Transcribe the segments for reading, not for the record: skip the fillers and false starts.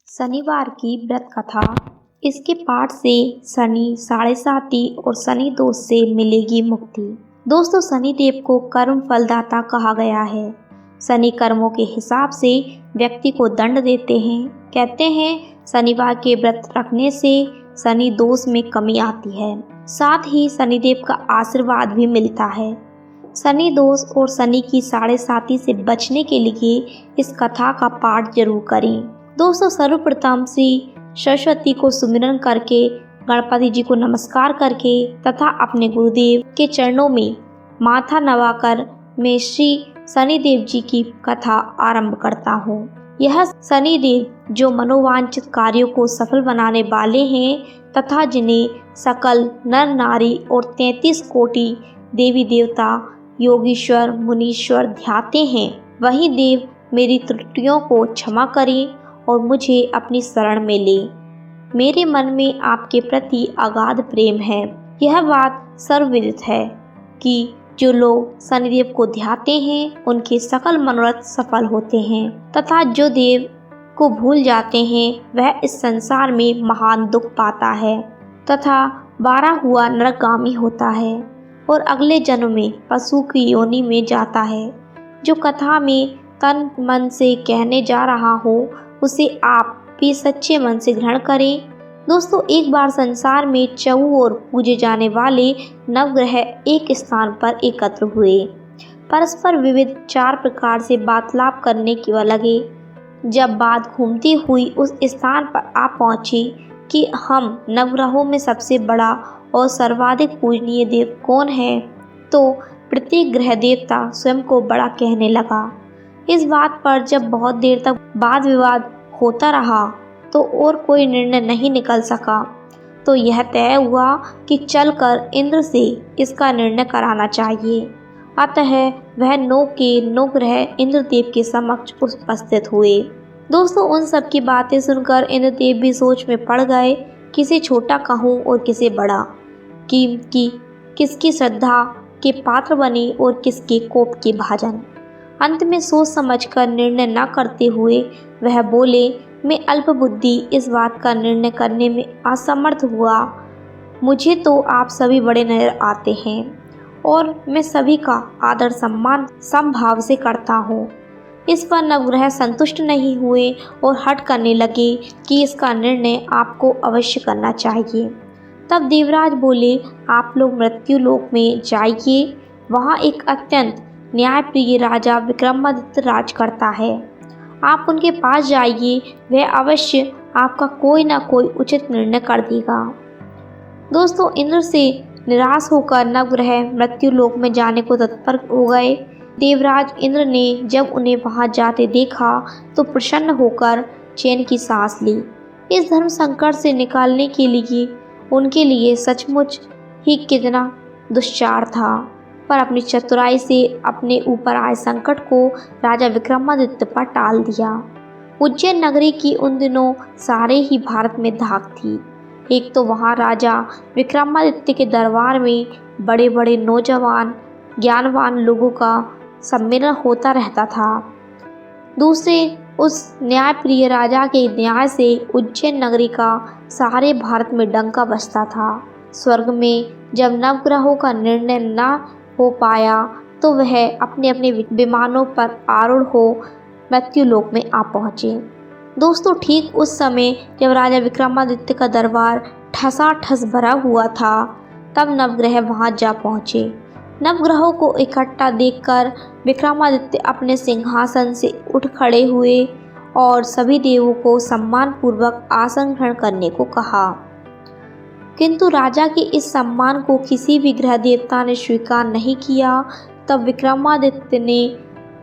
शनिवार की व्रत कथा। इसके पाठ से शनि साढ़े साती और शनि दोष से मिलेगी मुक्ति। दोस्तों, शनि देव को कर्म फलदाता कहा गया है। शनि कर्मों के हिसाब से व्यक्ति को दंड देते हैं। कहते हैं शनिवार के व्रत रखने से शनि दोष में कमी आती है, साथ ही शनिदेव का आशीर्वाद भी मिलता है। शनि दोष और शनि की साढ़े साती से बचने के लिए इस कथा का पाठ जरूर करें। दोस्तों, सर्वप्रथम श्री सरस्वती को सुमिरन करके, गणपति जी को नमस्कार करके तथा अपने गुरुदेव के चरणों में माथा नवाकर मैं श्री शनिदेव जी की कथा आरंभ करता हूँ। यह शनिदेव जो मनोवांछित कार्यों को सफल बनाने वाले हैं तथा जिन्हें सकल नर नारी और 33 कोटि देवी देवता योगीश्वर मुनीश्वर ध्याते हैं, वही देव मेरी त्रुटियों को क्षमा करें और मुझे अपनी शरण में ले। मेरे मन में आपके प्रति अगाध प्रेम है। यह बात सर्वविदित है कि जो लोग शनिदेव को ध्याते हैं उनके सकल मनोरथ सफल होते हैं तथा जो देव को भूल जाते हैं वह इस संसार में महान दुख पाता है तथा 12 हुआ नरकगामी होता है और अगले जन्म में पशु की योनि में जाता है। जो कथा में तन मन से कहने जा रहा हूँ उसे आप भी सच्चे मन से ग्रहण करें। दोस्तों, एक बार संसार में चहु और पूजे जाने वाले नवग्रह एक स्थान पर एकत्र हुए। परस्पर विविध 4 प्रकार से वार्तालाप करने की लगे। जब बात घूमती हुई उस स्थान पर आ पहुंची कि हम नवग्रहों में सबसे बड़ा और सर्वाधिक पूजनीय देव कौन है, तो प्रत्येक ग्रह देवता स्वयं को बड़ा कहने लगा। इस बात पर जब बहुत देर तक वाद विवाद होता रहा तो और कोई निर्णय नहीं निकल सका, तो यह तय हुआ कि चलकर इंद्र से इसका निर्णय कराना चाहिए। अतः वह 9 के 9 ग्रह इंद्रदेव के समक्ष उपस्थित हुए। दोस्तों, उन सब की बातें सुनकर इंद्रदेव भी सोच में पड़ गए, किसे छोटा कहूँ और किसे बड़ा, कि किसकी श्रद्धा के पात्र बने और किसके कोप के भाजन। अंत में सोच समझकर निर्णय न करते हुए वह बोले, मैं अल्प बुद्धि इस बात का निर्णय करने में असमर्थ हुआ। मुझे तो आप सभी बड़े नजर आते हैं और मैं सभी का आदर सम्मान समभाव से करता हूँ। इस पर नवग्रह संतुष्ट नहीं हुए और हट करने लगे कि इसका निर्णय आपको अवश्य करना चाहिए। तब देवराज बोले, आप लोग मृत्यु लोक में जाइए, वहाँ एक अत्यंत न्यायप्रिय राजा विक्रमादित्य राज करता है। आप उनके पास जाइए, वह अवश्य आपका कोई ना कोई उचित निर्णय कर देगा। दोस्तों, इंद्र से निराश होकर नवग्रह मृत्यु लोक में जाने को तत्पर हो गए। देवराज इंद्र ने जब उन्हें वहां जाते देखा तो प्रसन्न होकर चैन की सांस ली। इस धर्म संकट से निकालने के लिए उनके लिए सचमुच ही कितना दुश्चार था, पर अपनी चतुराई से अपने ऊपर आए संकट को राजा विक्रमादित्य पर टाल दिया। उज्जैन नगरी की उन दिनों सारे ही भारत में धाक थी। एक तो वहाँ राजा विक्रमादित्य के दरबार में बड़े बड़े नौजवान ज्ञानवान लोगों का सम्मेलन होता रहता था। दूसरे, उस न्यायप्रिय राजा के न्याय से उज्जैन नगरी का सारे भारत में डंका बजता था। स्वर्ग में जब नवग्रहों का निर्णय न हो पाया तो वह अपने अपने विमानों पर आरूढ़ हो मृत्यु लोक में आ पहुँचे। दोस्तों, ठीक उस समय जब राजा विक्रमादित्य का दरबार ठसाठस भरा हुआ था तब नवग्रह वहां जा पहुँचे। नवग्रहों को इकट्ठा देखकर विक्रमादित्य अपने सिंहासन से उठ खड़े हुए और सभी देवों को सम्मान पूर्वक आसन ग्रहण करने को कहा। किंतु राजा के इस सम्मान को किसी भी ग्रह देवता ने स्वीकार नहीं किया। तब विक्रमादित्य ने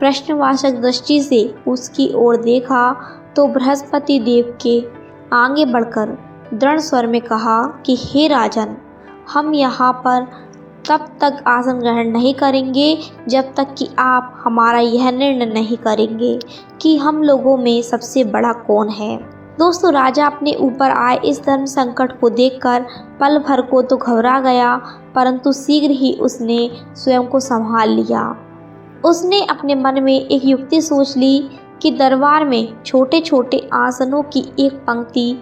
प्रश्नवाचक दृष्टि से उसकी ओर देखा तो बृहस्पति देव के आगे बढ़कर दृढ़ स्वर में कहा कि हे राजन, हम यहाँ पर तब तक आसन ग्रहण नहीं करेंगे जब तक कि आप हमारा यह निर्णय नहीं करेंगे कि हम लोगों में सबसे बड़ा कौन है। दोस्तों, राजा अपने ऊपर आए इस धर्म संकट को देखकर पल भर को तो घबरा गया, परंतु शीघ्र ही उसने स्वयं को संभाल लिया। उसने अपने मन में एक युक्ति सोच ली कि दरबार में छोटे छोटे आसनों की एक पंक्ति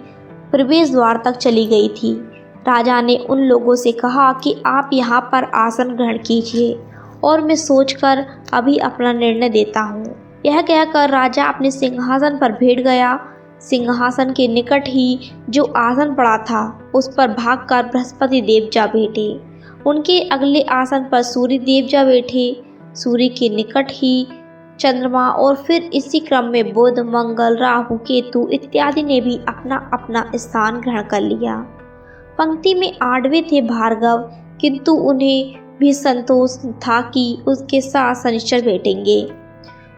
प्रवेश द्वार तक चली गई थी। राजा ने उन लोगों से कहा कि आप यहाँ पर आसन ग्रहण कीजिए और मैं सोचकर अभी अपना निर्णय देता हूँ। यह कहकर राजा अपने सिंहासन पर बैठ गया। सिंहासन के निकट ही जो आसन पड़ा था उस पर भागकर बृहस्पति देव जा बैठे। उनके अगले आसन पर सूर्य देव जा बैठे। सूर्य के निकट ही चंद्रमा और फिर इसी क्रम में बुध, मंगल, राहु, केतु इत्यादि ने भी अपना अपना स्थान ग्रहण कर लिया। पंक्ति में 8वें थे भार्गव, किंतु उन्हें भी संतोष था कि उसके साथ शनिश्चर बैठेंगे,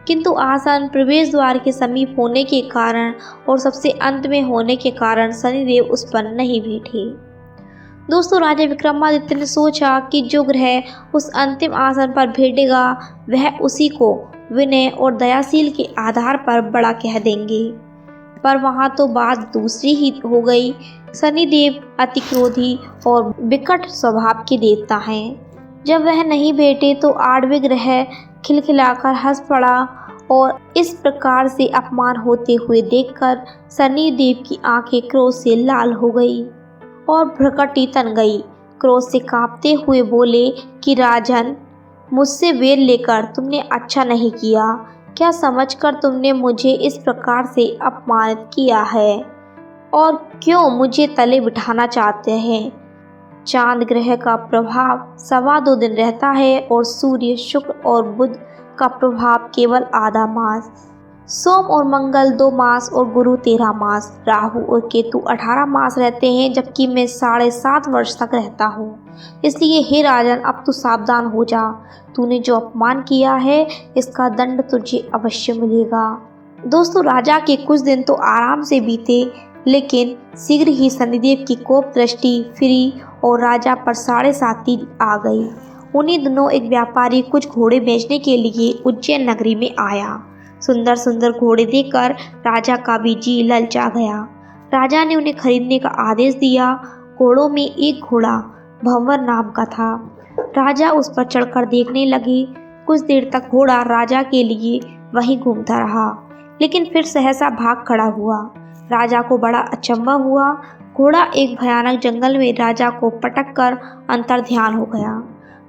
किंतु आसन प्रवेश द्वार के समीप होने के कारण और सबसे अंत में होने के कारण शनिदेव उस पर नहीं बैठे। दोस्तों, राजा विक्रमादित्य ने सोचा कि जो ग्रह उस अंतिम आसन पर बैठेगा वह उसी को विनय और दयाशील के आधार पर बड़ा कह देंगे। पर वहाँ तो बात दूसरी ही हो गई। शनिदेव अति क्रोधी और विकट स्वभाव के देवता हैं। जब वह नहीं बैठे तो 8वें ग्रह खिलखिलाकर हंस पड़ा और इस प्रकार से अपमान होते हुए देखकर शनिदेव की आंखें क्रोध से लाल हो गई और भ्रकटी तन गई। क्रोध से कांपते हुए बोले कि राजन, मुझसे वेर लेकर तुमने अच्छा नहीं किया। क्या समझकर तुमने मुझे इस प्रकार से अपमानित किया है और क्यों मुझे तले बिठाना चाहते हैं? चांद ग्रह का प्रभाव 2.25 दिन रहता है और सूर्य, शुक्र और बुध का प्रभाव केवल आधा मास। सोम और मंगल 2 मास और गुरु 13 मास। राहु और केतु 18 मास रहते हैं, जबकि मैं 7.5 वर्ष तक रहता हूँ। इसलिए हे राजन, अब तू सावधान हो जा। तूने जो अपमान किया है इसका दंड तुझे अवश्य मिलेगा। दोस्तों, राजा के कुछ दिन तो आराम से बीते, लेकिन शीघ्र ही शनिदेव की कोप दृष्टि फिरी और राजा पर 7.5 आ गई। उन्हीं दिनों एक व्यापारी कुछ घोड़े बेचने के लिए उज्जैन नगरी में आया। सुंदर सुंदर घोड़े देखकर राजा का भी जी ललचा गया। राजा ने उन्हें खरीदने का आदेश दिया। घोड़ों में एक घोड़ा भंवर नाम का था। राजा उस पर चढ़कर देखने लगे। कुछ देर तक घोड़ा राजा के लिए वहीं घूमता रहा, लेकिन फिर सहसा भाग खड़ा हुआ। राजा को बड़ा अचंभा हुआ। घोड़ा एक भयानक जंगल में राजा को पटक कर अंतर्ध्यान हो गया।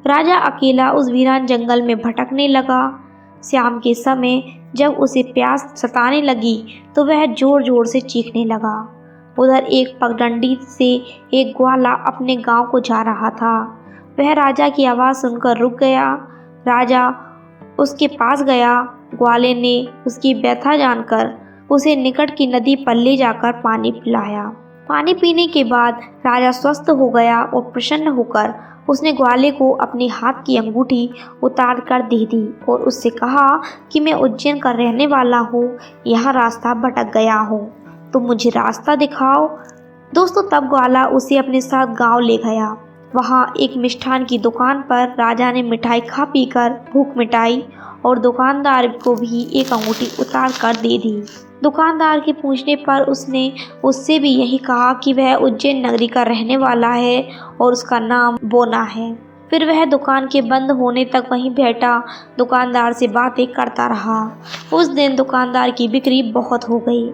राजा अकेला उस वीरान जंगल में भटकने लगा। शाम के समय जब उसे प्यास सताने लगी तो वह जोर जोर से चीखने लगा। उधर एक पगडंडी से एक ग्वाला अपने गांव को जा रहा था। वह राजा की आवाज़ सुनकर रुक गया। राजा उसके पास गया। ग्वाले ने उसकी व्यथा जानकर उसे निकट की नदी पर ले जाकर पानी पिलाया। पानी पीने के बाद राजा स्वस्थ हो गया और प्रसन्न होकर उसने ग्वाले को अपने हाथ की अंगूठी उतार कर दे दी और उससे कहा कि मैं उज्जैन का रहने वाला हूँ, यहाँ रास्ता भटक गया हूँ, तो मुझे रास्ता दिखाओ। दोस्तों, तब ग्वाला उसे अपने साथ गांव ले गया। वहाँ एक मिष्ठान की दुकान पर राजा ने मिठाई खा पीकर भूख मिटाई और दुकानदार को भी एक अंगूठी उतार कर दे दी। दुकानदार के पूछने पर उसने उससे भी यही कहा कि वह उज्जैन नगरी का रहने वाला है और उसका नाम बोना है। फिर वह दुकान के बंद होने तक वहीं बैठा दुकानदार से बातें करता रहा। उस दिन दुकानदार की बिक्री बहुत हो गई।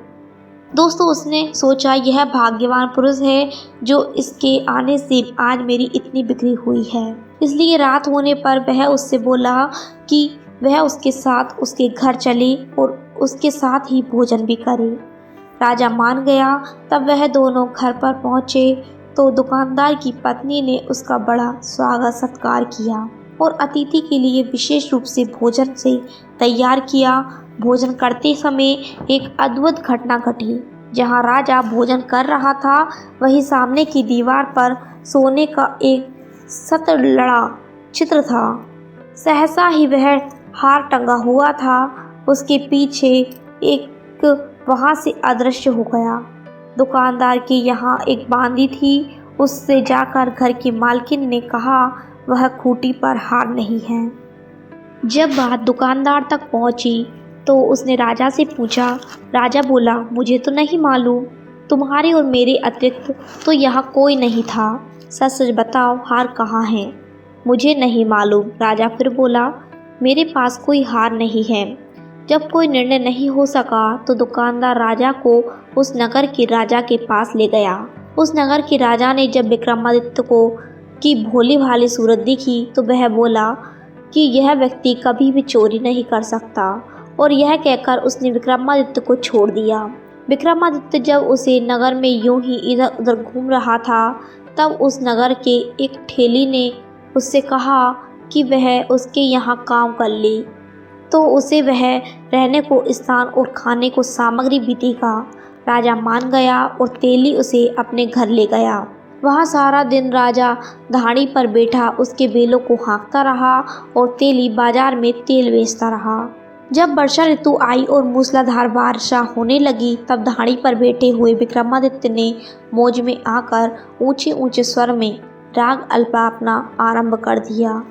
दोस्तों, उसने सोचा यह भाग्यवान पुरुष है जो इसके आने से आज मेरी इतनी बिक्री हुई है। इसलिए रात होने पर वह उससे बोला कि वह उसके साथ उसके घर चले और उसके साथ ही भोजन भी करे। राजा मान गया। तब वह दोनों घर पर पहुँचे तो दुकानदार की पत्नी ने उसका बड़ा स्वागत सत्कार किया और अतिथि के लिए विशेष रूप से भोजन से तैयार किया। भोजन करते समय एक अद्भुत घटना घटी। जहाँ राजा भोजन कर रहा था वहीं सामने की दीवार पर सोने का एक सतलड़ा चित्र था। सहसा ही वह हार टंगा हुआ था। उसके पीछे एक वहाँ से अदृश्य हो गया। दुकानदार के यहाँ एक बांदी थी। उससे जाकर घर की मालकिन ने कहा वह खूंटी पर हार नहीं है। जब बात दुकानदार तक पहुँची तो उसने राजा से पूछा। राजा बोला, मुझे तो नहीं मालूम, तुम्हारे और मेरे अतिरिक्त तो यहाँ कोई नहीं था। सच सच बताओ, हार कहाँ है? मुझे नहीं मालूम। राजा फिर बोला, मेरे पास कोई हार नहीं है। जब कोई निर्णय नहीं हो सका तो दुकानदार राजा को उस नगर के राजा के पास ले गया। उस नगर के राजा ने जब विक्रमादित्य को की भोली भाली सूरत देखी तो वह बोला कि यह व्यक्ति कभी भी चोरी नहीं कर सकता, और यह कहकर उसने विक्रमादित्य को छोड़ दिया। विक्रमादित्य जब उसे नगर में यूं ही इधर उधर घूम रहा था तब उस नगर के एक ठेली ने उससे कहा कि वह उसके यहाँ काम कर ले तो उसे वह रहने को स्थान और खाने को सामग्री भी देगा। राजा मान गया और तेली उसे अपने घर ले गया। वहाँ सारा दिन राजा धाड़ी पर बैठा उसके बैलों को हाँकता रहा और तेली बाजार में तेल बेचता रहा। जब वर्षा ऋतु आई और मूसलाधार वर्षा होने लगी तब धाड़ी पर बैठे हुए विक्रमादित्य ने मौज में आकर ऊंचे ऊंचे स्वर में राग अल्पापना आरंभ कर दिया।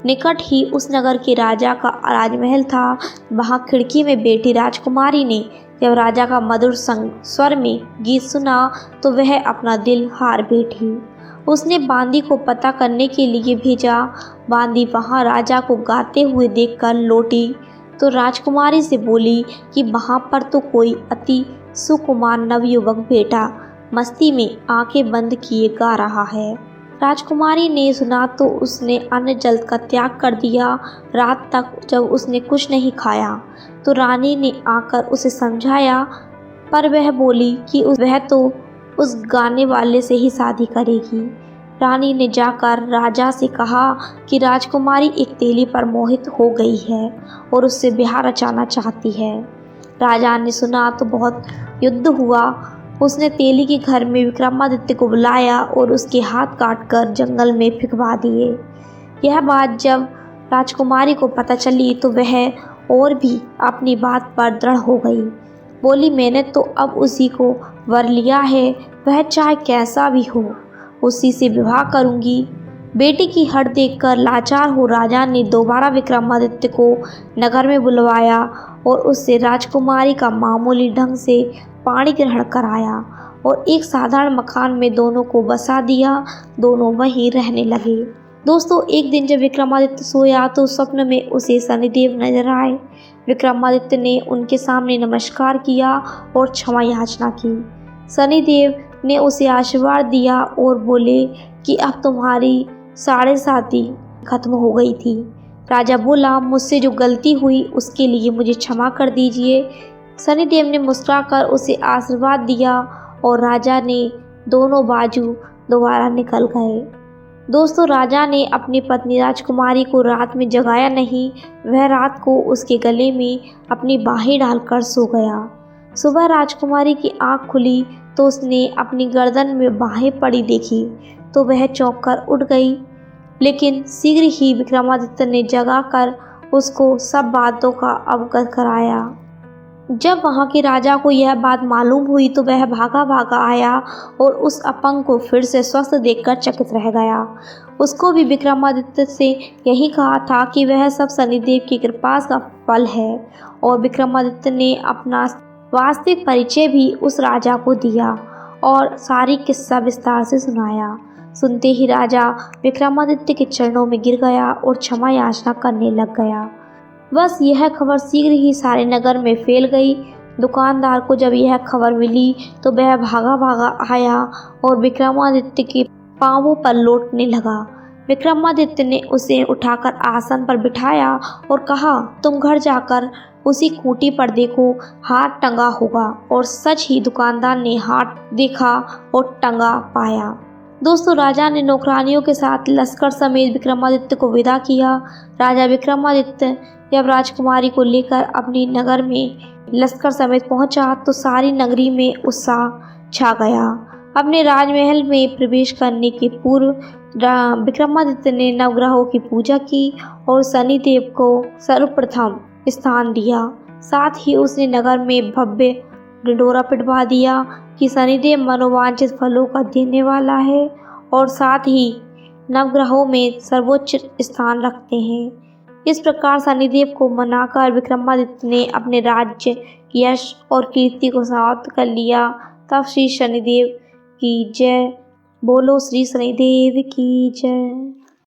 निकट ही उस नगर के राजा का राजमहल था। वहाँ खिड़की में बैठी राजकुमारी ने जब राजा का मधुर स्वर में गीत सुना तो वह अपना दिल हार बैठी। उसने बांदी को पता करने के लिए भेजा। बांदी वहाँ राजा को गाते हुए देखकर लौटी तो राजकुमारी से बोली कि वहाँ पर तो कोई अति सुकुमार नवयुवक बेटा मस्ती में आंखें बंद किए गा रहा है। राजकुमारी ने सुना तो उसने अन्न जल का त्याग कर दिया। रात तक जब उसने कुछ नहीं खाया तो रानी ने आकर उसे समझाया, पर वह बोली कि वह तो उस गाने वाले से ही शादी करेगी। रानी ने जाकर राजा से कहा कि राजकुमारी एक तेली पर मोहित हो गई है और उससे ब्याह रचाना चाहती है। राजा ने सुना तो बहुत युद्ध हुआ। उसने तेली के घर में विक्रमादित्य को बुलाया और उसके हाथ काटकर जंगल में फेंकवा दिए। यह बात जब राजकुमारी को पता चली तो वह और भी अपनी बात पर दृढ़ हो गई। बोली, मैंने तो अब उसी को वर लिया है, वह चाहे कैसा भी हो उसी से विवाह करूंगी। बेटी की हट देखकर लाचार हो राजा ने दोबारा विक्रमादित्य को नगर में बुलवाया और उससे राजकुमारी का मामूली ढंग से पाणी ग्रहण कराया और एक साधारण मकान में दोनों को बसा दिया। दोनों वहीं रहने लगे। दोस्तों, एक दिन जब विक्रमादित्य सोया तो स्वप्न में उसे शनिदेव नजर आए। विक्रमादित्य ने उनके सामने नमस्कार किया और क्षमा याचना की। शनिदेव ने उसे आशीर्वाद दिया और बोले कि अब तुम्हारी साढ़े साती खत्म हो गई थी। राजा बोला, मुझसे जो गलती हुई उसके लिए मुझे क्षमा कर दीजिए। शनिदेव ने मुस्कुराकर उसे आशीर्वाद दिया और राजा ने दोनों बाजू दोबारा निकल गए। दोस्तों, राजा ने अपनी पत्नी राजकुमारी को रात में जगाया नहीं। वह रात को उसके गले में अपनी बाहें डालकर सो गया। सुबह राजकुमारी की आंख खुली तो उसने अपनी गर्दन में बाहें पड़ी देखी तो वह चौंक कर उठ गई। लेकिन शीघ्र ही विक्रमादित्य ने जगाकर उसको सब बातों का अवगत कराया। जब वहाँ के राजा को यह बात मालूम हुई तो वह भागा भागा आया और उस अपंग को फिर से स्वस्थ देखकर चकित रह गया। उसको भी विक्रमादित्य से यही कहा था कि वह सब शनिदेव की कृपा का फल है, और विक्रमादित्य ने अपना वास्तविक परिचय भी उस राजा को दिया और सारी किस्सा विस्तार से सुनाया। सुनते ही राजा विक्रमादित्य के चरणों में गिर गया और क्षमा याचना करने लग गया। बस यह खबर शीघ्र ही सारे नगर में फैल गई। दुकानदार को जब यह खबर मिली तो वह भागा भागा आया और विक्रमादित्य के पांवों पर लौटने लगा। विक्रमादित्य ने उसे उठाकर आसन पर बिठाया और कहा, तुम घर जाकर उसी खूंटी पर देखो, हाथ टंगा होगा। और सच ही दुकानदार ने हाथ देखा और टंगा पाया। दोस्तों, राजा ने नौकरानियों के साथ लश्कर समेत विक्रमादित्य को विदा किया। राजा विक्रमादित्य जब राजकुमारी को लेकर अपनी नगर में लश्कर समेत पहुंचा तो सारी नगरी में उत्साह छा गया। अपने राजमहल में प्रवेश करने के पूर्व विक्रमादित्य ने नवग्रहों की पूजा की और शनिदेव को सर्वप्रथम स्थान दिया। साथ ही उसने नगर में भव्य ढिंढोरा पिटवा दिया कि शनिदेव मनोवांछित फलों का देने वाला है और साथ ही नवग्रहों में सर्वोच्च स्थान रखते हैं। इस प्रकार शनिदेव को मनाकर विक्रमादित्य ने अपने राज्य, यश और कीर्ति को समाप्त कर लिया। तब श्री शनिदेव की जय। बोलो श्री शनिदेव की जय।